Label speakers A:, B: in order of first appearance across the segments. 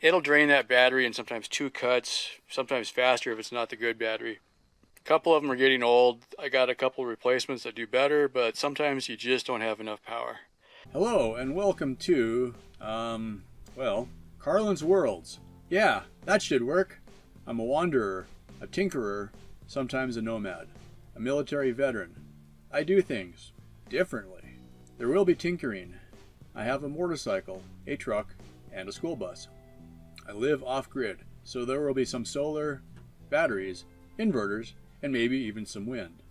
A: it'll drain that battery in sometimes 2 cuts, sometimes faster if it's not the good battery. A couple of them are getting old. I got a couple of replacements that do better, but sometimes you just don't have enough power.
B: Hello and welcome to, Carlin's Worlds. Yeah, that should work. I'm a wanderer, a tinkerer, sometimes a nomad, a military veteran. I do things differently. There will be tinkering. I have a motorcycle, a truck, and a school bus. I live off-grid, so there will be some solar, batteries, inverters, and maybe even some wind.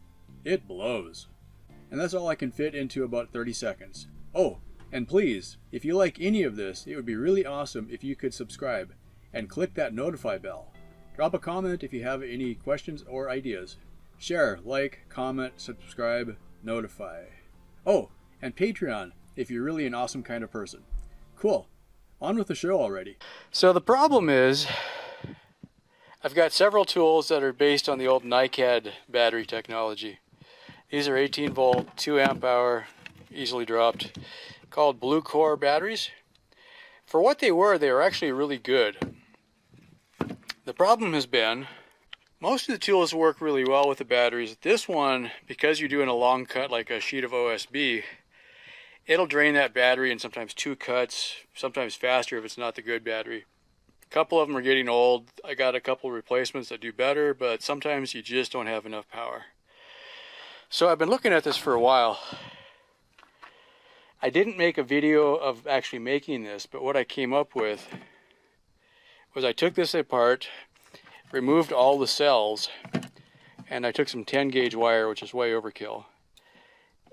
B: It blows. And that's all I can fit into about 30 seconds. Oh, and please, if you like any of this, it would be really awesome if you could subscribe and click that notify bell. Drop a comment if you have any questions or ideas. Share, like, comment, subscribe, notify. Oh, and Patreon if you're really an awesome kind of person. Cool. On with the show already.
A: So the problem is, I've got several tools that are based on the old NiCad battery technology. These are 18 volt, 2 amp hour, easily dropped, called Blue Core batteries. For what they were actually really good. The problem has been, most of the tools work really well with the batteries. This one, because you're doing a long cut like a sheet of OSB, it'll drain that battery in sometimes 2 cuts, sometimes faster if it's not the good battery. A couple of them are getting old. I got a couple of replacements that do better, but sometimes you just don't have enough power. So I've been looking at this for a while. I didn't make a video of actually making this, but what I came up with was I took this apart, removed all the cells, and I took some 10 gauge wire, which is way overkill,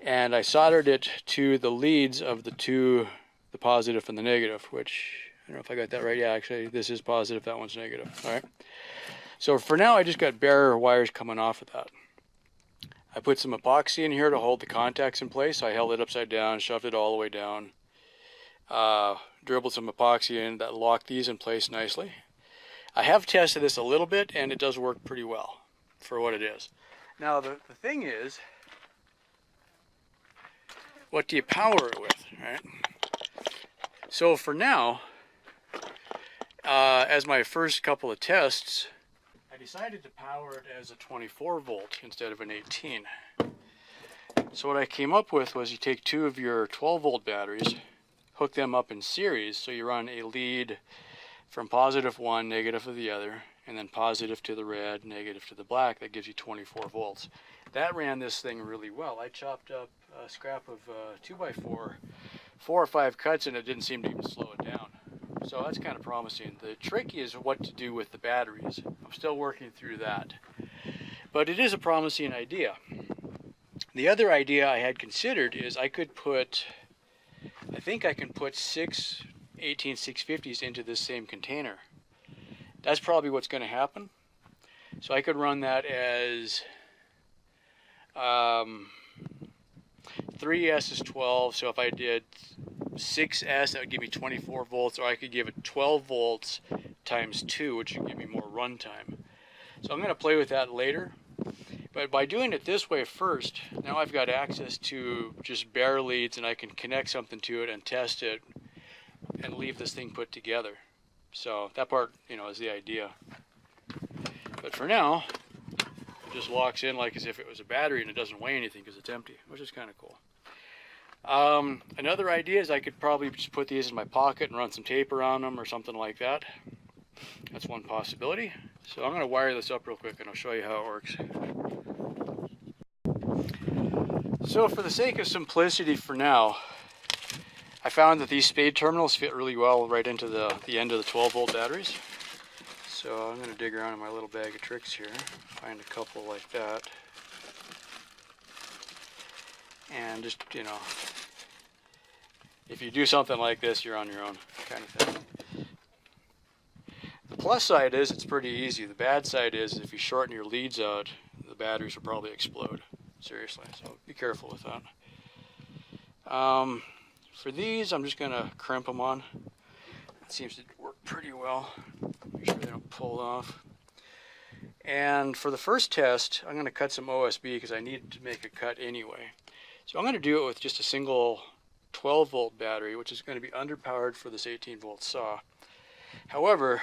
A: and I soldered it to the leads of the positive and the negative, which, I don't know if I got that right. Yeah, actually, this is positive, that one's negative. All right. So for now, I just got bare wires coming off of that. I put some epoxy in here to hold the contacts in place. I held it upside down, shoved it all the way down, dribbled some epoxy in that locked these in place nicely. I have tested this a little bit, and it does work pretty well for what it is. Now, the thing is, what do you power it with, right? So for now, as my first couple of tests, I decided to power it as a 24 volt instead of an 18. So what I came up with was you take 2 of your 12 volt batteries, hook them up in series, so you run a lead from positive one, negative to the other, and then positive to the red, negative to the black. That gives you 24 volts. That ran this thing really well. I chopped up a scrap of 2x4, 4 or 5 cuts, and it didn't seem to even slow it down. So that's kind of promising. The trick is what to do with the batteries. I'm still working through that. But it is a promising idea. The other idea I had considered is I think I can put 6 18650s into this same container. That's probably what's going to happen. So I could run that as 3S is 12, so if I did 6S, that would give me 24 volts, or I could give it 12 volts times 2, which would give me more run time. So I'm going to play with that later. But by doing it this way first, now I've got access to just bare leads, and I can connect something to it and test it and leave this thing put together. So that part, is the idea. But for now, it just locks in like as if it was a battery, and it doesn't weigh anything because it's empty, which is kind of cool. Another idea is I could probably just put these in my pocket and run some tape around them or something like that. That's one possibility. So I'm going to wire this up real quick and I'll show you how it works. So for the sake of simplicity for now, I found that these spade terminals fit really well right into the end of the 12 volt batteries. So I'm going to dig around in my little bag of tricks here, find a couple like that. And just, if you do something like this, you're on your own kind of thing. The plus side is it's pretty easy. The bad side is if you shorten your leads out, the batteries will probably explode. Seriously, so be careful with that. For these, I'm just going to crimp them on. It seems to work pretty well. Make sure they don't pull off. And for the first test, I'm going to cut some OSB because I need to make a cut anyway. So I'm going to do it with just a single 12 volt battery, which is going to be underpowered for this 18 volt saw. However,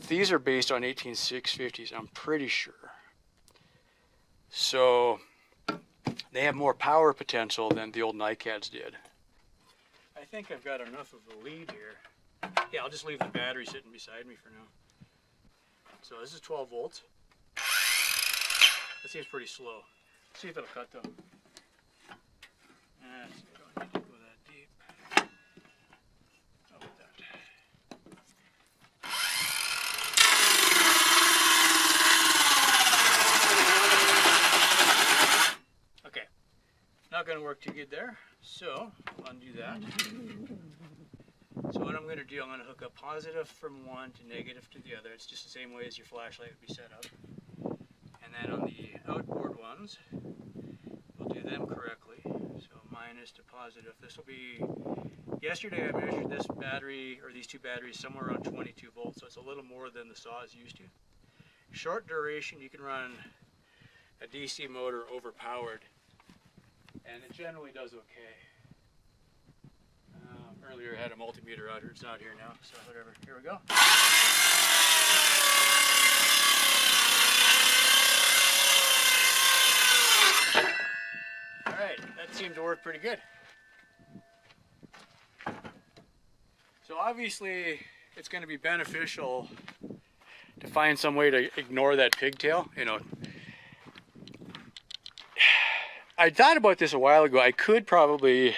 A: these are based on 18650s, I'm pretty sure. So they have more power potential than the old NiCads did. I think I've got enough of a lead here. Yeah, I'll just leave the battery sitting beside me for now. So this is 12 volts. That seems pretty slow. Let's see if it'll cut though. I don't need to go that deep. How about that? Okay, not going to work too good there, so I'll undo that. So what I'm going to do, I'm going to hook up positive from one to negative to the other. It's just the same way as your flashlight would be set up. And then on the outboard ones, we'll do them correctly. So minus to positive. This will be, yesterday I measured this battery, or these two batteries, somewhere around 22 volts, so it's a little more than the saw is used to. Short duration, you can run a DC motor overpowered, and it generally does okay. Earlier I had a multimeter out here, it's not here now, so whatever. Here we go. Alright, that seemed to work pretty good. So obviously it's going to be beneficial to find some way to ignore that pigtail, you know. I thought about this a while ago. I could probably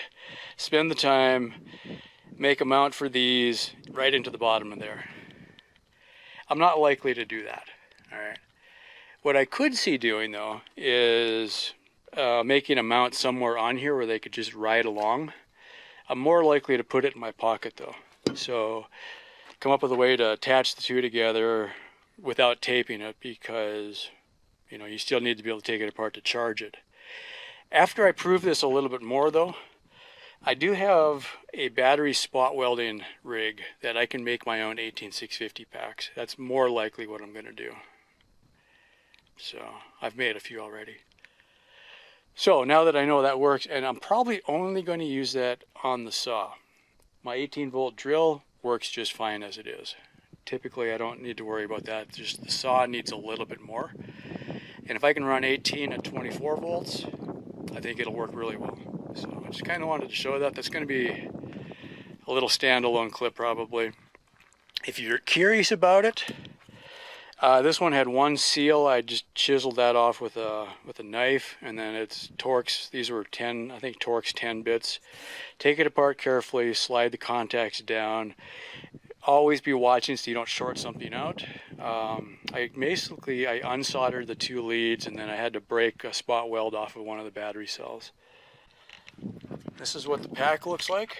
A: spend the time, make a mount for these right into the bottom of there. I'm not likely to do that. All right. What I could see doing though is making a mount somewhere on here where they could just ride along. I'm more likely to put it in my pocket though. So come up with a way to attach the two together without taping it, because you know you still need to be able to take it apart to charge it. After I prove this a little bit more though, I do have a battery spot welding rig that I can make my own 18650 packs. That's more likely what I'm going to do. So I've made a few already. So now that I know that works, and I'm probably only going to use that on the saw. My 18 volt drill works just fine as it is. Typically I don't need to worry about that, just the saw needs a little bit more. And if I can run 18 at 24 volts, I think it'll work really well. So I just kind of wanted to show that. That's going to be a little standalone clip probably. If you're curious about it, this one had one seal. I just chiseled that off with a knife, and then it's Torx. These were 10, I think Torx 10 bits. Take it apart carefully, slide the contacts down. Always be watching so you don't short something out. I unsoldered the two leads, and then I had to break a spot weld off of one of the battery cells. This is what the pack looks like.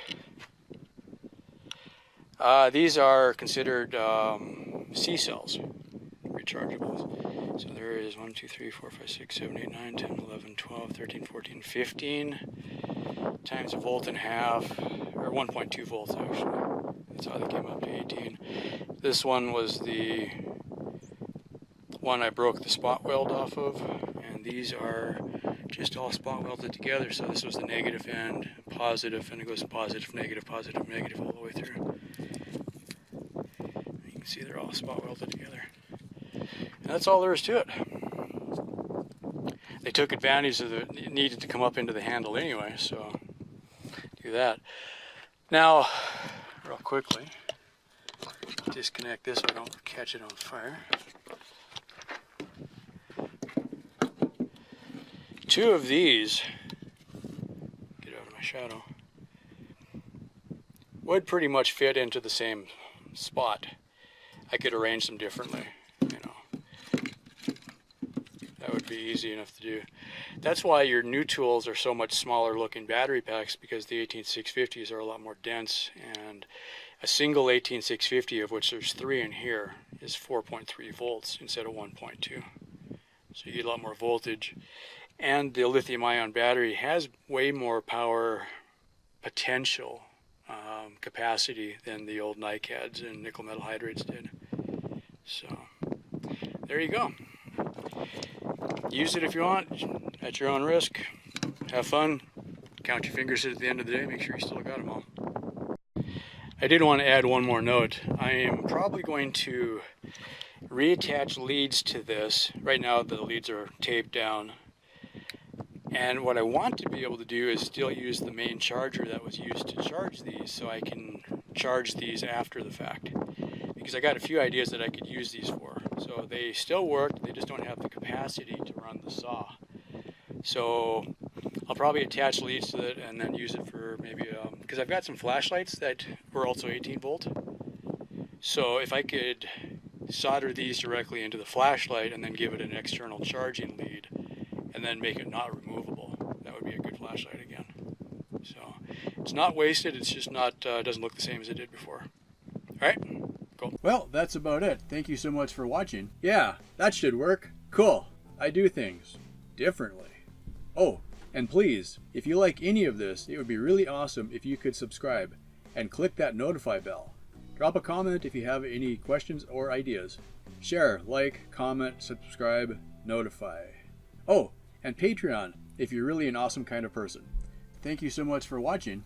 A: These are considered C cells, rechargeables. So there is 1, 2, 3, 4, 5, 6, 7, 8, 9, 10, 11, 12, 13, 14, 15 times a volt and a half, or 1.2 volts actually. That's how they came up to 18. This one was the one I broke the spot weld off of, and these are just all spot welded together. So this was the negative end, positive, and it goes positive, negative, all the way through. You can see they're all spot welded together. And that's all there is to it. They took advantage of it needed to come up into the handle anyway, so do that. Now, real quickly, disconnect this so I don't catch it on fire. Two of these, get out of my shadow, would pretty much fit into the same spot. I could arrange them differently, you know. That would be easy enough to do. That's why your new tools are so much smaller looking battery packs, because the 18650s are a lot more dense, and a single 18650, of which there's 3 in here, is 4.3 volts instead of 1.2. So you get a lot more voltage. And the lithium-ion battery has way more power potential capacity than the old NiCads and nickel metal hydrates did. So there you go. Use it if you want, at your own risk. Have fun. Count your fingers at the end of the day. Make sure you still got them all. I did want to add one more note. I am probably going to reattach leads to this. Right now the leads are taped down. And what I want to be able to do is still use the main charger that was used to charge these, so I can charge these after the fact. Because I got a few ideas that I could use these for. So they still work, they just don't have the capacity to run the saw. So I'll probably attach leads to it and then use it for maybe, because I've got some flashlights that were also 18 volt. So if I could solder these directly into the flashlight and then give it an external charging lead and then make it not removable, that would be a good flashlight again. So it's not wasted, it's just not, doesn't look the same as it did before. Alright, cool.
B: Well, that's about it. Thank you so much for watching. Yeah, that should work. Cool. I do things differently. Oh, and please, if you like any of this, it would be really awesome if you could subscribe and click that notify bell. Drop a comment if you have any questions or ideas. Share, like, comment, subscribe, notify. Oh, and Patreon if you're really an awesome kind of person. Thank you so much for watching.